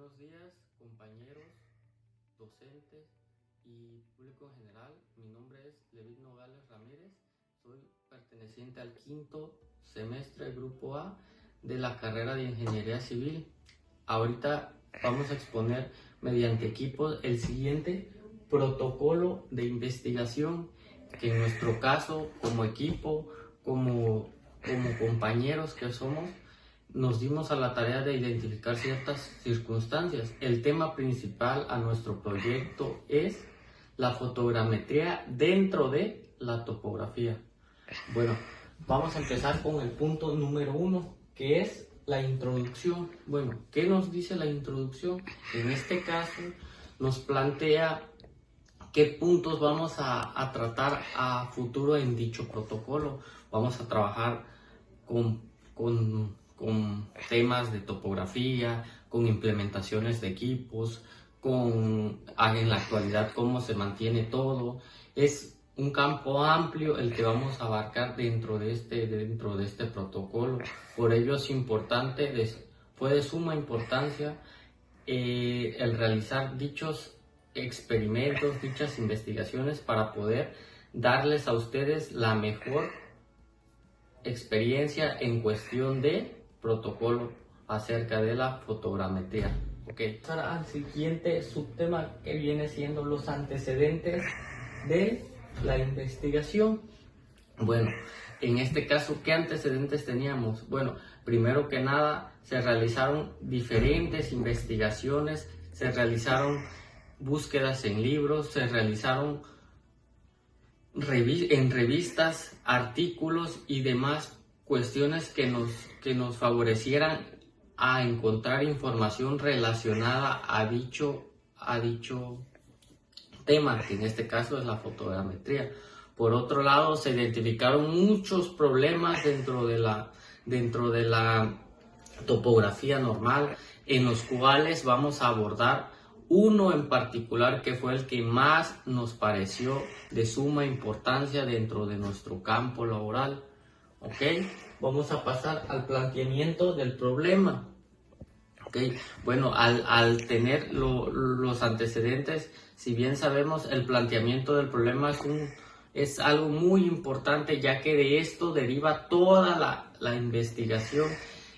Buenos días, compañeros, docentes y público en general. Mi nombre es Levid Nogales Ramírez. Soy perteneciente al quinto semestre Grupo A de la carrera de Ingeniería Civil. Ahorita vamos a exponer mediante equipos el siguiente protocolo de investigación que en nuestro caso, como equipo, como compañeros que somos, nos dimos a la tarea de identificar ciertas circunstancias. El tema principal a nuestro proyecto es la fotogrametría dentro de la topografía. Bueno, vamos a empezar con el punto número 1, que es la introducción. Bueno, ¿qué nos dice la introducción? En este caso nos plantea qué puntos vamos a tratar a futuro en dicho protocolo. Vamos a trabajar con temas de topografía, con implementaciones de equipos, en la actualidad cómo se mantiene todo. Es un campo amplio el que vamos a abarcar dentro de este protocolo. Por ello es importante, fue de suma importancia el realizar dichos experimentos, dichas investigaciones para poder darles a ustedes la mejor experiencia en cuestión de protocolo acerca de la fotogrametría. Ahora al siguiente subtema, que viene siendo los antecedentes de la investigación. Bueno, en este caso, ¿qué antecedentes teníamos? Bueno, primero que nada, se realizaron diferentes investigaciones, se realizaron búsquedas en libros, se realizaron en revistas, artículos y demás cuestiones que nos favorecieran a encontrar información relacionada a dicho tema, que en este caso es la fotogrametría. Por otro lado, se identificaron muchos problemas dentro de la topografía normal, en los cuales vamos a abordar uno en particular que fue el que más nos pareció de suma importancia dentro de nuestro campo laboral. Vamos a pasar al planteamiento del problema. Bueno, al tener los antecedentes, si bien sabemos, el planteamiento del problema es algo muy importante, ya que de esto deriva toda la investigación.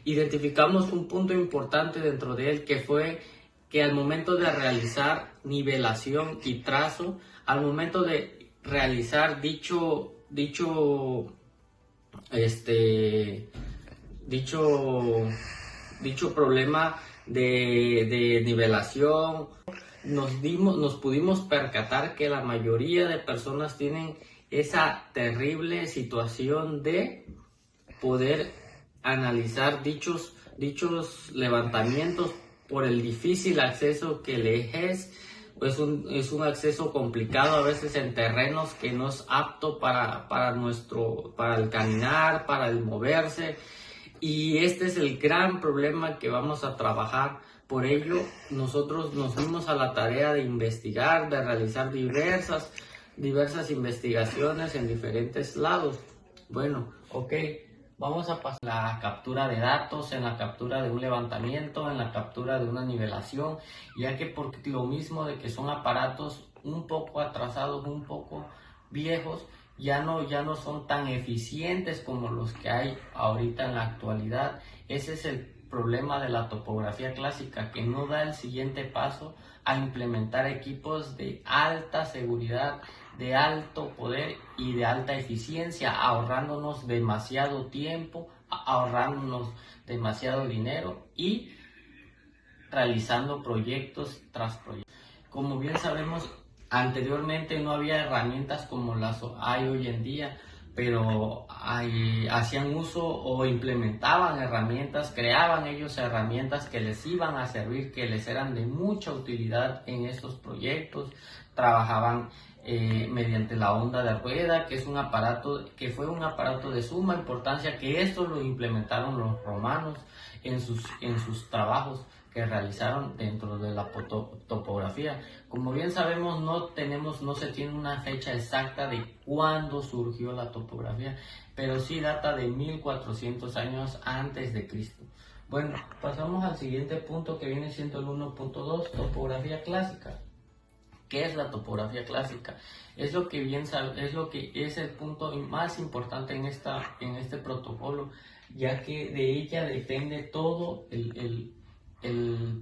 Identificamos un punto importante dentro de él, que fue que al momento de realizar nivelación y trazo, al momento de realizar dicho problema de nivelación, nos pudimos percatar que la mayoría de personas tienen esa terrible situación de poder analizar dichos levantamientos por el difícil acceso que le es. Es un acceso complicado a veces en terrenos que no es apto para el caminar, para el moverse, y este es el gran problema que vamos a trabajar. Por ello nosotros nos dimos a la tarea de investigar, de realizar diversas investigaciones en diferentes lados. Bueno, vamos a pasar la captura de datos, en la captura de un levantamiento, en la captura de una nivelación, ya que por lo mismo de que son aparatos un poco atrasados, un poco viejos, ya no son tan eficientes como los que hay ahorita en la actualidad. Ese es el problema de la topografía clásica, que no da el siguiente paso a implementar equipos de alta seguridad, de alto poder y de alta eficiencia, ahorrándonos demasiado tiempo, ahorrándonos demasiado dinero y realizando proyectos tras proyectos. Como bien sabemos, anteriormente no había herramientas como las hay hoy en día, pero hacían uso o implementaban herramientas, creaban ellos herramientas que les iban a servir, que les eran de mucha utilidad en estos proyectos. Trabajaban mediante la onda de rueda, que fue un aparato de suma importancia, que esto lo implementaron los romanos en sus trabajos que realizaron dentro de la topografía. Como bien sabemos, no se tiene una fecha exacta de cuándo surgió la topografía, pero sí data de 1400 años antes de Cristo. Bueno, pasamos al siguiente punto que viene siendo el 1.2, topografía clásica. ¿Qué es la topografía clásica? Es lo que es lo que es el punto más importante en este protocolo, ya que de ella depende todo el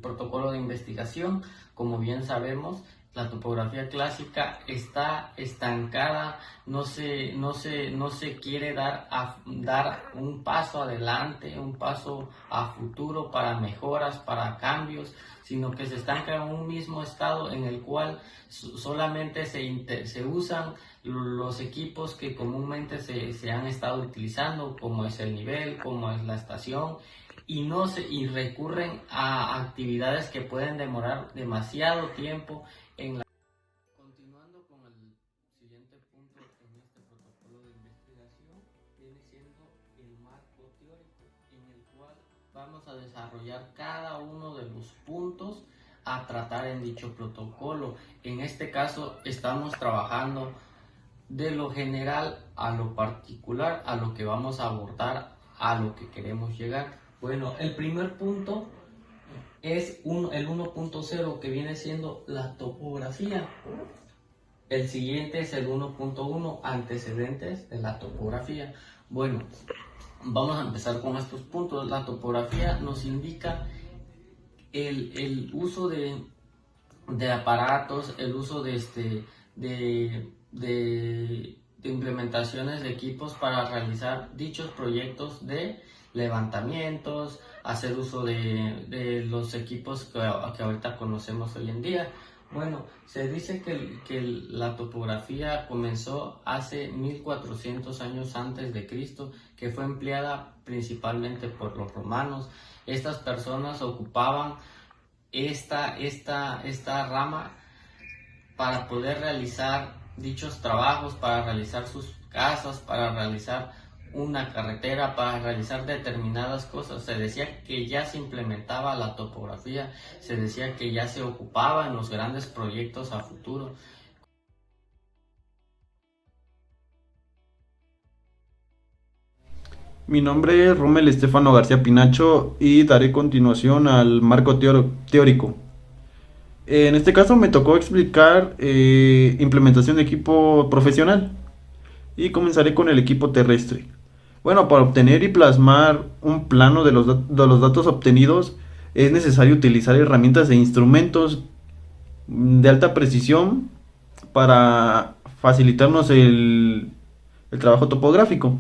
protocolo de investigación. Como bien sabemos, la topografía clásica está estancada, no se quiere dar un paso adelante, un paso a futuro para mejoras, para cambios, sino que se estanca en un mismo estado en el cual solamente se usan los equipos que comúnmente se han estado utilizando, como es el nivel, como es la estación, y recurren a actividades que pueden demorar demasiado tiempo en la... Continuando con el siguiente punto en este protocolo de investigación, viene siendo el marco teórico, en el cual vamos a desarrollar cada uno de los puntos a tratar en dicho protocolo. En este caso estamos trabajando de lo general a lo particular, a lo que vamos a abordar, a lo que queremos llegar. Bueno, el primer punto es el 1.0, que viene siendo la topografía. El siguiente es el 1.1, antecedentes de la topografía. Bueno, vamos a empezar con estos puntos. La topografía nos indica el uso de aparatos, el uso de implementaciones de equipos para realizar dichos proyectos de levantamientos, hacer uso de los equipos que ahorita conocemos hoy en día. Bueno, se dice que la topografía comenzó hace 1400 años antes de Cristo, que fue empleada principalmente por los romanos. Estas personas ocupaban esta rama para poder realizar dichos trabajos, para realizar sus casas, para realizar una carretera, para realizar determinadas cosas. Se decía que ya se implementaba la topografía, se decía que ya se ocupaba en los grandes proyectos a futuro. Mi nombre es Rommel Estefano García Pinacho y daré continuación al marco teórico. En este caso me tocó explicar implementación de equipo profesional y comenzaré con el equipo terrestre. Bueno, para obtener y plasmar un plano de los datos obtenidos es necesario utilizar herramientas e instrumentos de alta precisión para facilitarnos el trabajo topográfico.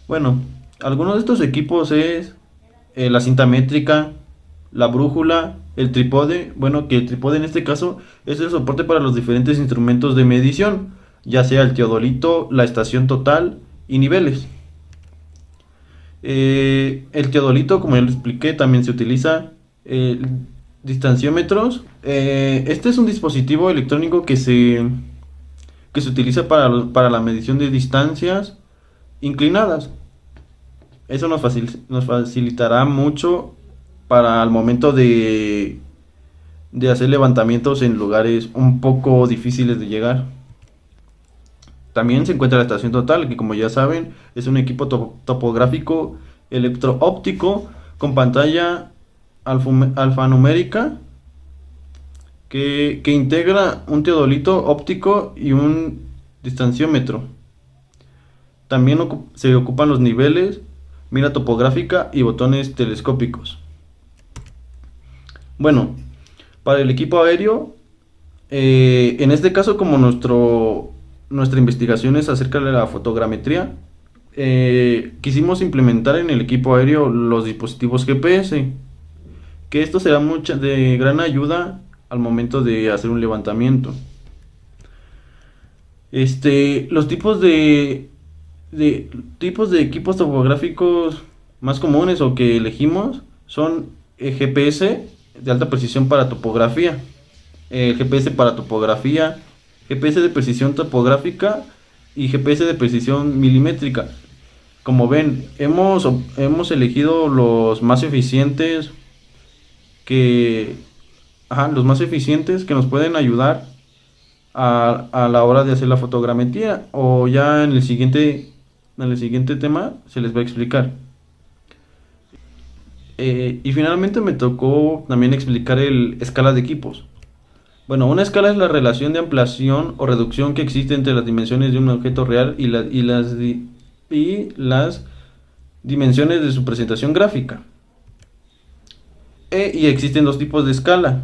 Bueno, algunos de estos equipos es la cinta métrica, la brújula, el trípode. Bueno, que el trípode en este caso es el soporte para los diferentes instrumentos de medición, ya sea el teodolito, la estación total y niveles. El teodolito, como ya lo expliqué, también se utiliza. Distanciómetros. Este es un dispositivo electrónico que se utiliza para la medición de distancias inclinadas. Eso nos facilitará mucho para el momento de hacer levantamientos en lugares un poco difíciles de llegar. También se encuentra la estación total, que como ya saben es un equipo topográfico electro-óptico con pantalla alfanumérica que integra un teodolito óptico y un distanciómetro. También se ocupan los niveles, mira topográfica y botones telescópicos. Bueno, para el equipo aéreo, en este caso como nuestra investigación es acerca de la fotogrametría, quisimos implementar en el equipo aéreo los dispositivos GPS, que esto será de gran ayuda al momento de hacer un levantamiento. Los tipos de equipos topográficos más comunes o que elegimos son GPS de alta precisión para topografía, GPS para topografía, GPS de precisión topográfica y GPS de precisión milimétrica. Como ven, hemos elegido los más eficientes los más eficientes que nos pueden ayudar a la hora de hacer la fotogrametría, o ya en el siguiente tema se les va a explicar. Y finalmente me tocó también explicar el escala de equipos. Bueno, una escala es la relación de ampliación o reducción que existe entre las dimensiones de un objeto real y las dimensiones de su presentación gráfica. Y existen dos tipos de escala.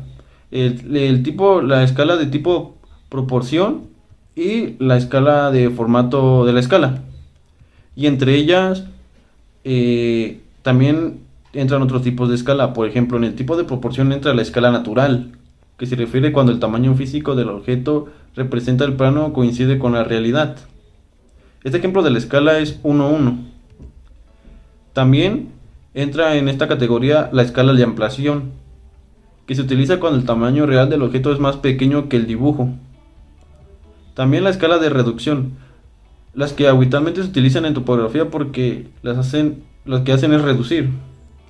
La escala de tipo proporción y la escala de formato de la escala. Y entre ellas también entran otros tipos de escala. Por ejemplo, en el tipo de proporción entra la escala natural, que se refiere cuando el tamaño físico del objeto representa el plano o coincide con la realidad. Este ejemplo de la escala es 1:1. También entra en esta categoría la escala de ampliación, que se utiliza cuando el tamaño real del objeto es más pequeño que el dibujo. También la escala de reducción, las que habitualmente se utilizan en topografía porque lo que hacen es reducir,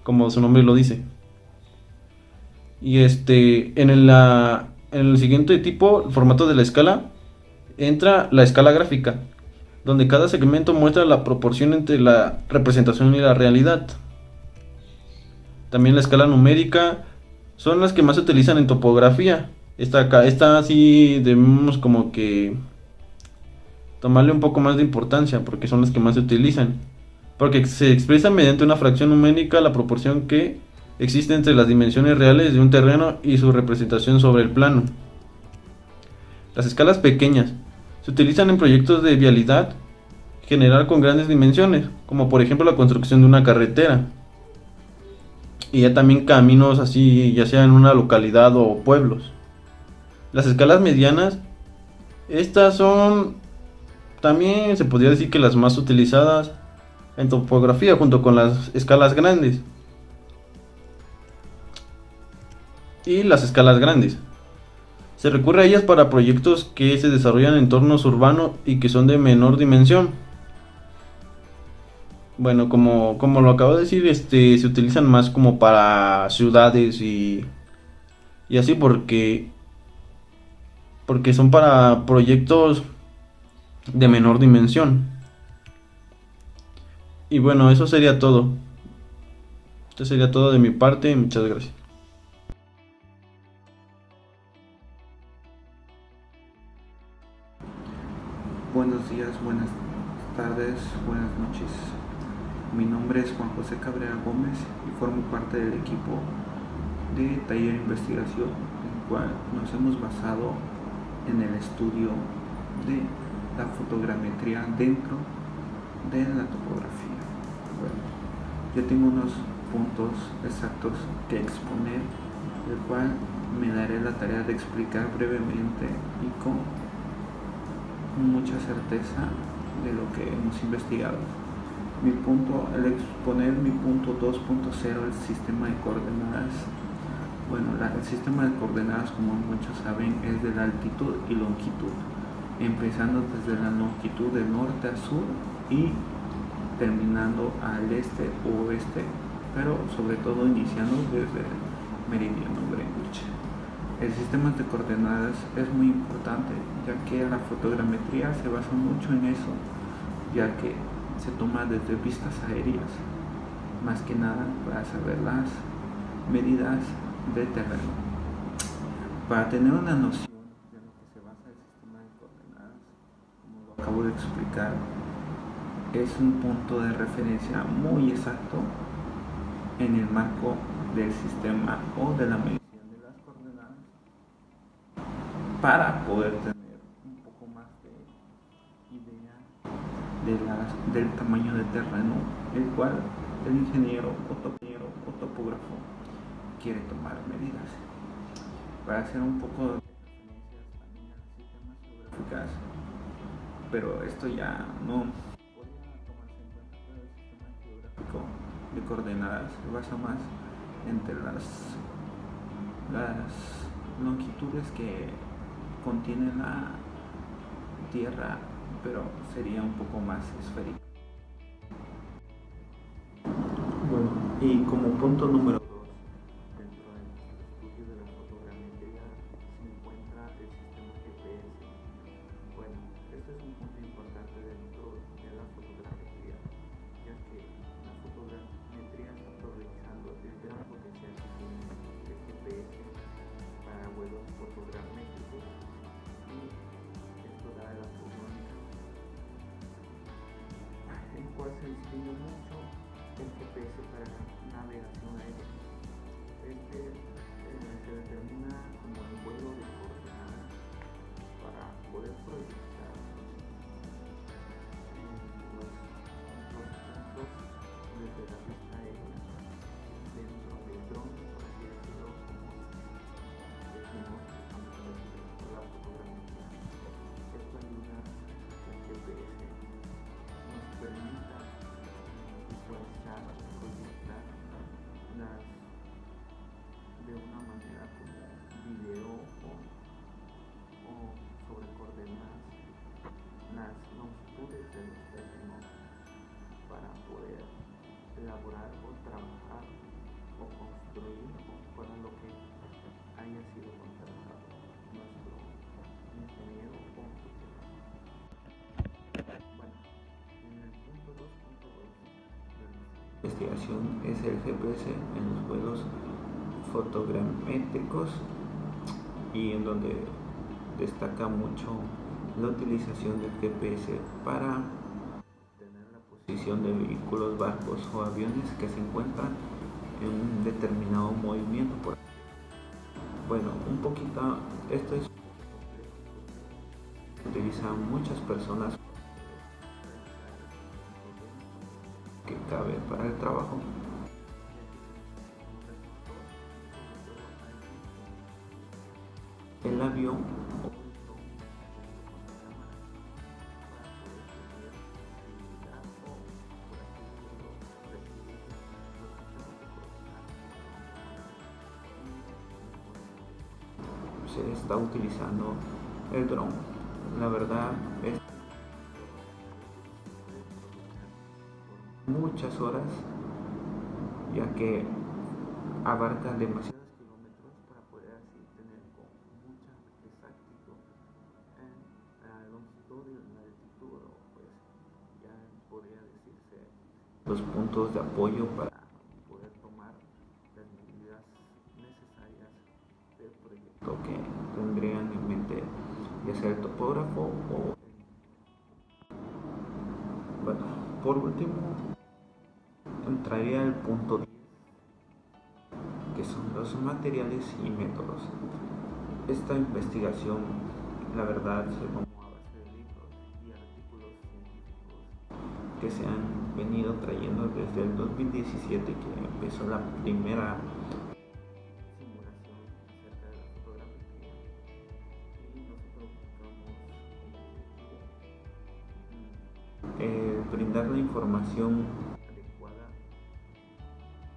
como su nombre lo dice. Y en el siguiente tipo, el formato de la escala, entra la escala gráfica, donde cada segmento muestra la proporción entre la representación y la realidad. También la escala numérica son las que más se utilizan en topografía. Esta sí debemos como que tomarle un poco más de importancia porque son las que más se utilizan. Porque se expresa mediante una fracción numérica la proporción que existe entre las dimensiones reales de un terreno y su representación sobre el plano. Las escalas pequeñas se utilizan en proyectos de vialidad general con grandes dimensiones, como por ejemplo la construcción de una carretera. Y ya también caminos así, ya sea en una localidad o pueblos. Las escalas medianas, estas son también se podría decir que las más utilizadas en topografía junto con las escalas grandes. Y las escalas grandes. Se recurre a ellas para proyectos que se desarrollan en entornos urbanos y que son de menor dimensión. Bueno, como lo acabo de decir, se utilizan más como para ciudades y así porque son para proyectos de menor dimensión. Y bueno, eso sería todo. Esto sería todo de mi parte. Muchas gracias. Buenos días, buenas tardes, buenas noches. Mi nombre es Juan José Cabrera Gómez y formo parte del equipo de Taller de Investigación, en el cual nos hemos basado en el estudio de la fotogrametría dentro de la topografía. Bueno, yo tengo unos puntos exactos que exponer, el cual me daré la tarea de explicar brevemente y con mucha certeza de lo que hemos investigado. El exponer mi punto 2.0, el sistema de coordenadas. Bueno, el sistema de coordenadas, como muchos saben, es de la altitud y longitud, empezando desde la longitud de norte a sur y terminando al este o oeste, pero sobre todo iniciando desde el meridiano Greenwich. El sistema de coordenadas es muy importante, ya que la fotogrametría se basa mucho en eso, ya que se toma desde vistas aéreas, más que nada para saber las medidas de terreno. Para tener una noción de lo que se basa el sistema de coordenadas, como lo acabo de explicar, es un punto de referencia muy exacto en el marco del sistema o de la medición para poder tener un poco más de idea del tamaño del terreno, el cual el ingeniero o topógrafo quiere tomar medidas. Para hacer un poco de referencias también a sistemas geográficas, pero esto ya no podría tomarse en cuenta, pero el sistema geográfico de coordenadas se basa más entre las longitudes que contiene la Tierra, pero sería un poco más esférico. Bueno, y como punto número 2, dentro del estudio de la fotogrametría se encuentra el sistema GPS. Bueno, este es un punto importante dentro de la fotogrametría, ya que la fotogrametría está priorizando el GPS para navegación aérea. Se determina como el vuelo de coordenadas para poder proyectar los puntos desde la vista aérea dentro del dron, por así decirlo, como decimos que la fotografía. Esto ayuda a que el GPS nos permita visualizar, proyectar de una manera como video o sobre coordenadas las longitudes de los terrenos para poder elaborar o trabajar o construir o para lo que haya sido contratado nuestro ingeniero o arquitecto. Bueno, en el punto 2.2 de nuestra investigación es el GPS en los vuelos fotogramétricos, y en donde destaca mucho la utilización del GPS para obtener la posición de vehículos, barcos o aviones que se encuentran en un determinado movimiento. Bueno, un poquito, esto es utilizan muchas personas que cabe para el trabajo. El avión se está utilizando el dron. La verdad es muchas horas, ya que abarca demasiados kilómetros para poder así tener con mucha exactitud en la longitud y la latitud, o pues ya podría decirse los puntos de apoyo para poder tomar las medidas necesarias del proyecto que tendrían en mente, ya sea el topógrafo o bueno, por último entraría el punto 10, que son los materiales y métodos. Esta investigación, la verdad, se tomó a base de libros y artículos científicos que se han venido trayendo desde el 2017, que empezó la primera simulación acerca de la fotogrametría, y nosotros buscamos como objetivo brindar la información adecuada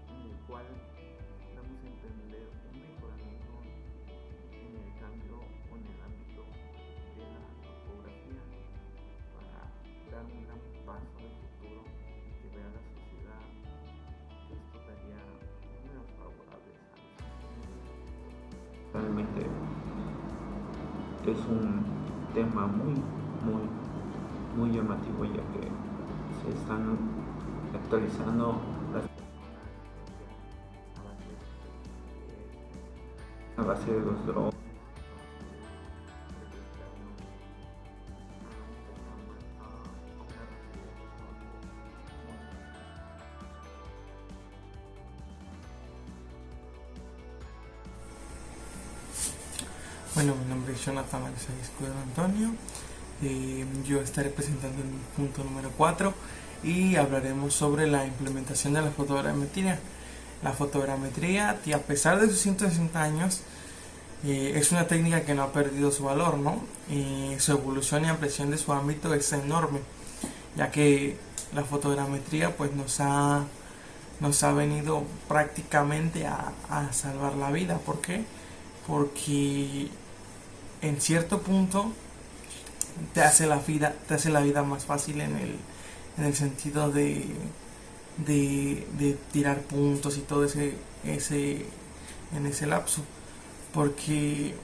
en el cual damos a entender un mejoramiento en el cambio o en el ámbito de la topografía para dar un gran paso al futuro y que vea la sociedad que esto daría números favorables a los ingenieros. Realmente es un tema muy llamativo, ya que se están actualizando las personas a base de los drones. Bueno, mi nombre es Jonathan Alexander Escudero Antonio. Yo estaré presentando el punto número 4 y hablaremos sobre la implementación de la fotogrametría. La fotogrametría, a pesar de sus 160 años, es una técnica que no ha perdido su valor, ¿no? Su evolución y ampliación de su ámbito es enorme, ya que la fotogrametría pues nos ha venido prácticamente a salvar la vida. ¿Por qué? Porque en cierto punto te hace la vida más fácil en el sentido de tirar puntos y todo en ese lapso, porque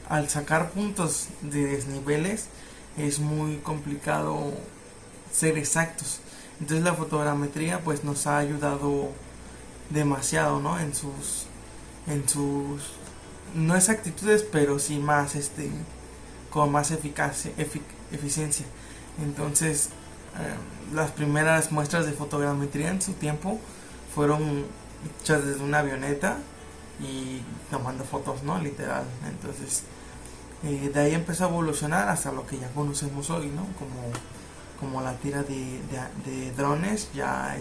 al sacar puntos de desniveles es muy complicado ser exactos. Entonces la fotogrametría pues nos ha ayudado demasiado, ¿no? en sus no exactitudes, pero sí más con más eficiencia. Entonces las primeras muestras de fotogrametría en su tiempo fueron hechas desde una avioneta y tomando fotos, ¿no? Literal. Entonces, de ahí empezó a evolucionar hasta lo que ya conocemos hoy, ¿no? Como la tira de drones, ya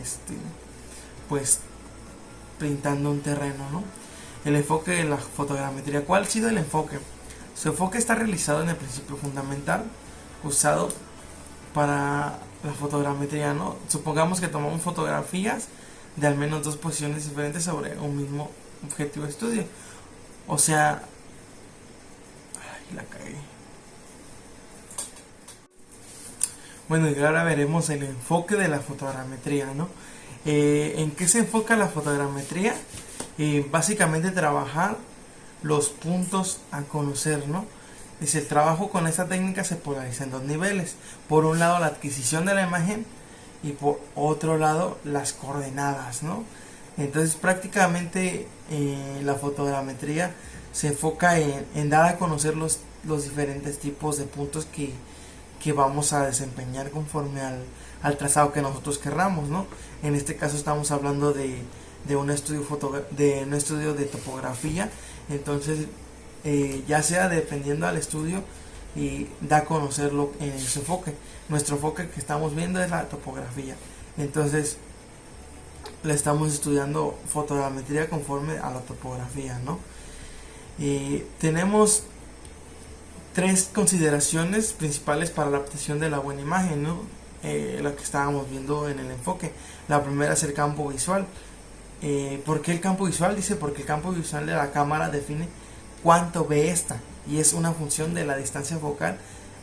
pues pintando un terreno, ¿no? El enfoque de la fotogrametría. ¿Cuál ha sido el enfoque? Su enfoque está realizado en el principio fundamental usado para la fotogrametría, ¿no? Supongamos que tomamos fotografías de al menos dos posiciones diferentes sobre un mismo objetivo de estudio. O sea, ay, la cagué. Bueno, y ahora veremos el enfoque de la fotogrametría, ¿no? ¿En qué se enfoca la fotogrametría? Básicamente trabajar los puntos a conocer, ¿no? Dice, el trabajo con esta técnica se polariza en dos niveles. Por un lado, la adquisición de la imagen y por otro lado, las coordenadas, ¿no? Entonces, prácticamente la fotogrametría se enfoca en dar a conocer los diferentes tipos de puntos que vamos a desempeñar conforme al trazado que nosotros querramos, ¿no? En este caso estamos hablando de un estudio de topografía. Entonces, ya sea dependiendo al estudio y da a conocerlo en su enfoque. Nuestro enfoque que estamos viendo es la topografía. Entonces, le estamos estudiando fotogrametría conforme a la topografía, ¿no? Tenemos tres consideraciones principales para la obtención de la buena imagen, ¿no? Lo que estábamos viendo en el enfoque. La primera es el campo visual. ¿Por qué el campo visual? Dice, porque el campo visual de la cámara define cuánto ve esta, y es una función de la distancia focal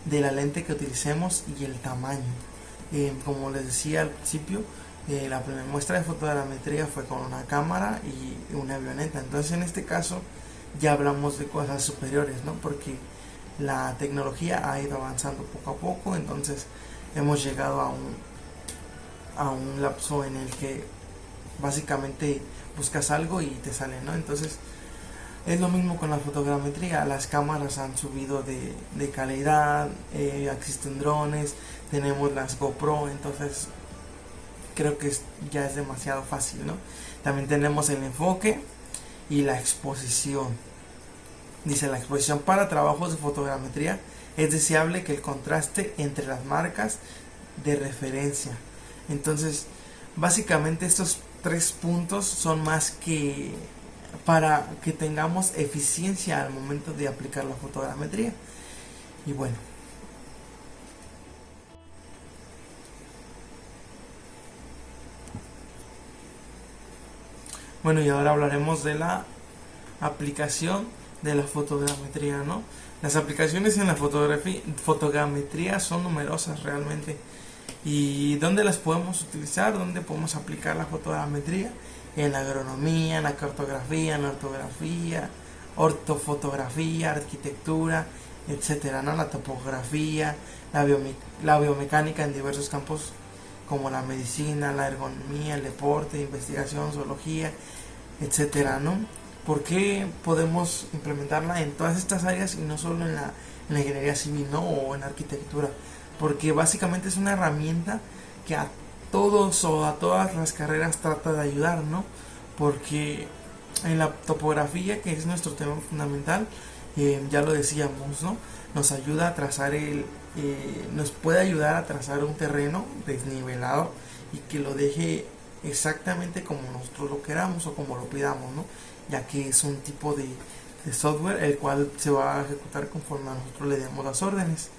de la lente que utilicemos y el tamaño. Como les decía al principio, la primera muestra de fotogrametría fue con una cámara y una avioneta. Entonces, en este caso ya hablamos de cosas superiores, ¿no? Porque la tecnología ha ido avanzando poco a poco. Entonces hemos llegado a un lapso en el que básicamente buscas algo y te sale, ¿no? Entonces es lo mismo con la fotogrametría. Las cámaras han subido de calidad, existen drones, tenemos las GoPro. Entonces creo que ya es demasiado fácil, ¿no? También tenemos el enfoque y la exposición. Dice, la exposición para trabajos de fotogrametría es deseable que el contraste entre las marcas de referencia. Entonces, básicamente estos tres puntos son más que para que tengamos eficiencia al momento de aplicar la fotogrametría. Y bueno, y ahora hablaremos de la aplicación de la fotogrametría, ¿no? Las aplicaciones en la fotogrametría son numerosas realmente. ¿Y dónde las podemos utilizar? ¿Dónde podemos aplicar la fotogrametría? En la agronomía, en la cartografía, en la ortografía, ortofotografía, arquitectura, etcétera, ¿no? La topografía, la biomecánica en diversos campos como la medicina, la ergonomía, el deporte, investigación, zoología, etcétera, ¿no? ¿Por qué podemos implementarla en todas estas áreas y no solo en la ingeniería civil, ¿no? O en la arquitectura? Porque básicamente es una herramienta que a todos o a todas las carreras trata de ayudar, ¿no? Porque en la topografía, que es nuestro tema fundamental, ya lo decíamos, ¿no? Nos ayuda a trazar nos puede ayudar a trazar un terreno desnivelado y que lo deje exactamente como nosotros lo queramos o como lo pidamos, ¿no? Ya que es un tipo de software el cual se va a ejecutar conforme a nosotros le demos las órdenes.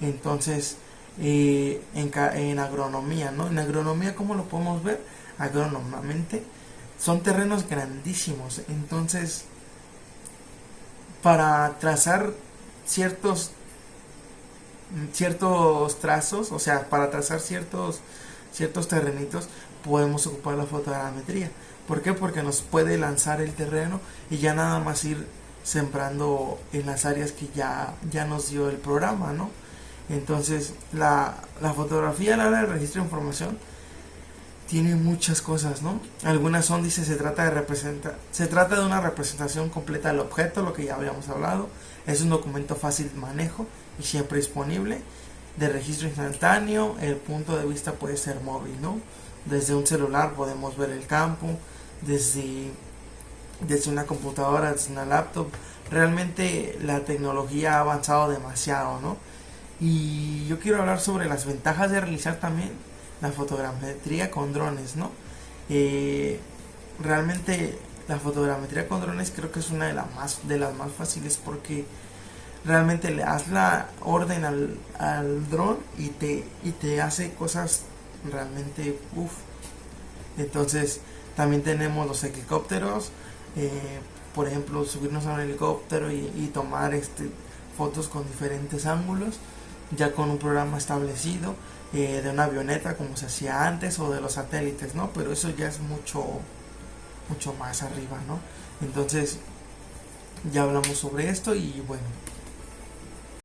Entonces, en agronomía, ¿no? En agronomía, ¿cómo lo podemos ver? Agrónomamente son terrenos grandísimos. Entonces, para trazar ciertos trazos, o sea, para trazar ciertos terrenitos, podemos ocupar la fotogrametría. ¿Por qué? Porque nos puede lanzar el terreno y ya nada más ir sembrando en las áreas que ya nos dio el programa, ¿no? Entonces, la fotografía a la hora del registro de información tiene muchas cosas, ¿no? Algunas son, dice, se trata de una representación completa del objeto, lo que ya habíamos hablado. Es un documento fácil de manejo y siempre disponible. de registro instantáneo, el punto de vista puede ser móvil, ¿no? Desde un celular podemos ver el campo, desde una computadora, desde una laptop. Realmente la tecnología ha avanzado demasiado, ¿no? Y yo quiero hablar sobre las ventajas de realizar también la fotogrametría con drones, ¿no? Realmente la fotogrametría con drones creo que es una de las más fáciles, porque realmente le das la orden al dron y te hace cosas realmente uff. Entonces también tenemos los helicópteros, por ejemplo subirnos a un helicóptero y tomar fotos con diferentes ángulos, ya con un programa establecido, de una avioneta como se hacía antes, o de los satélites, ¿no? Pero eso ya es mucho más arriba, ¿no? Entonces ya hablamos sobre esto y bueno,